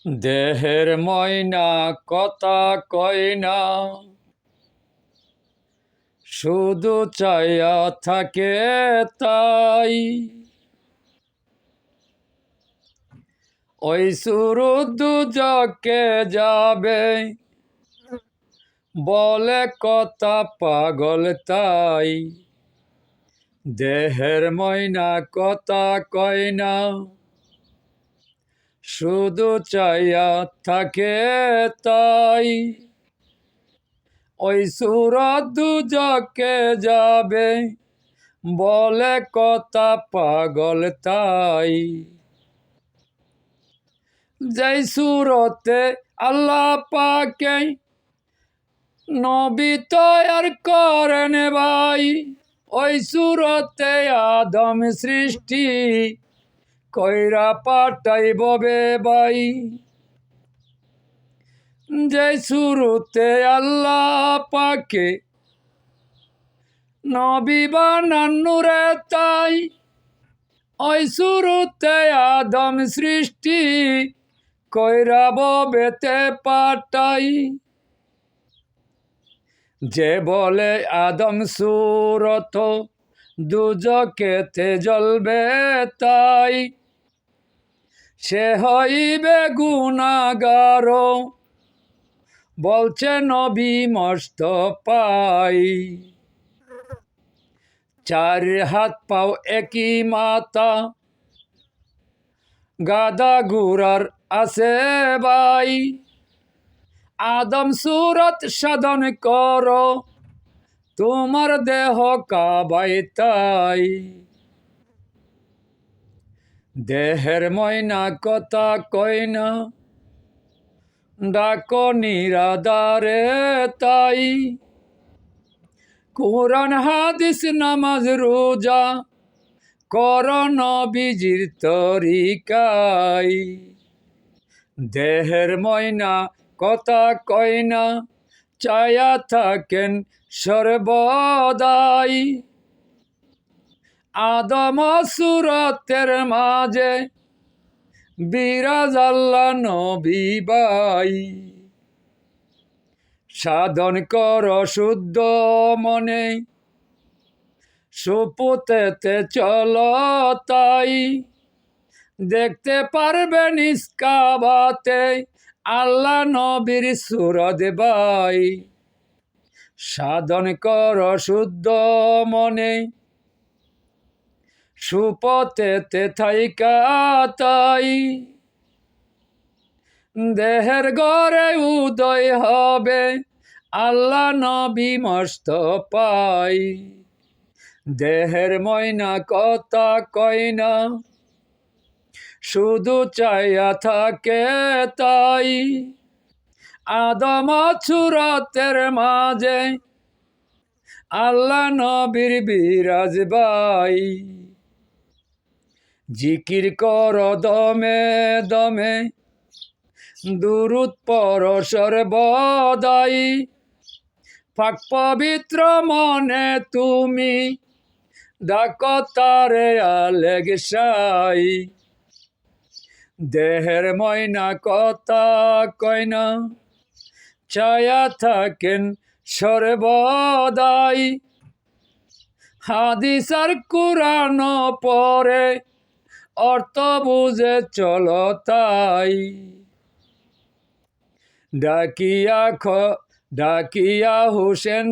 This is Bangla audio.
দেহের ময়না কথা কয় না, শুধু চাইয়া থাকে তাই। ওই সুরু দুজকে যাবে, বলে কথা পাগল তাই। দেহের ময়না কথা কয় না, শুধু চাইয়া থাকে তাই। ওই সুরত দুজকে যাবে, বলে কথা পাগল তাই। যেই সুরতে আল্লাহ পাকে নবী তৈয়ার করেন ভাই, ওই সুরতে আদম সৃষ্টি কইরা পাঠাইব বে ভাই। যে শুরুতে আল্লাহ পাকে নবী বানান নূরে তাই, ওই শুরুতে আদম সৃষ্টি কইরা বেতে পাঠাই। যে বলে আদম সুরত দুজকেতে জ্বলবে তাই, সে হইবে গুনাহগার, বলছে নবী মুস্তাফাই। চার হাত পাও একই মাথা, গাদা গুরার আছে ভাই। আদম সুরত সাধন কর, তোমার দেহ কাবাই তাই। দেহের ময়না কথা কয় না, ডাকো নিরাদারে তাই। কোরআন হাদিস নামাজ রোজা কর নবীজির তরিকাই। দেহের ময়না কথা কয় না, চায়া থাকেন সর্বদাই। আদম সুরতের মাঝে বিরাজ আল্লাহ নবী ভাই। সাধন কর শুদ্ধ মনে, সুপুতেতে চল তাই। দেখতে পারবে নিষ্কাবাতে আল্লাহ নবীর সুরত ভাই। সাধন কর শুদ্ধ মনে, সুপথেতে থাইকা তাই। দেহের ঘরে উদয় হবে আল্লাহ নবী মুস্তাফাই। দেহের ময়না কথা কয় না, শুধু চাইয়া থাকে তাই। আদম সুরতের মাঝে আল্লাহ নবীর বিরাজ ভাই। জিকির কর দমে দমে, দুরুদ পর সর্বদাই। পাক পবিত্র মনে তুমি ডাকো তারে আলেগসাই। দেহের ময়না কথা কয় না, চায়া থাকেন সর্বদাই। হাদিস আর কুরআন পরে অর্থ বুঝে চলো তাই। ডাকিয়া হোসেন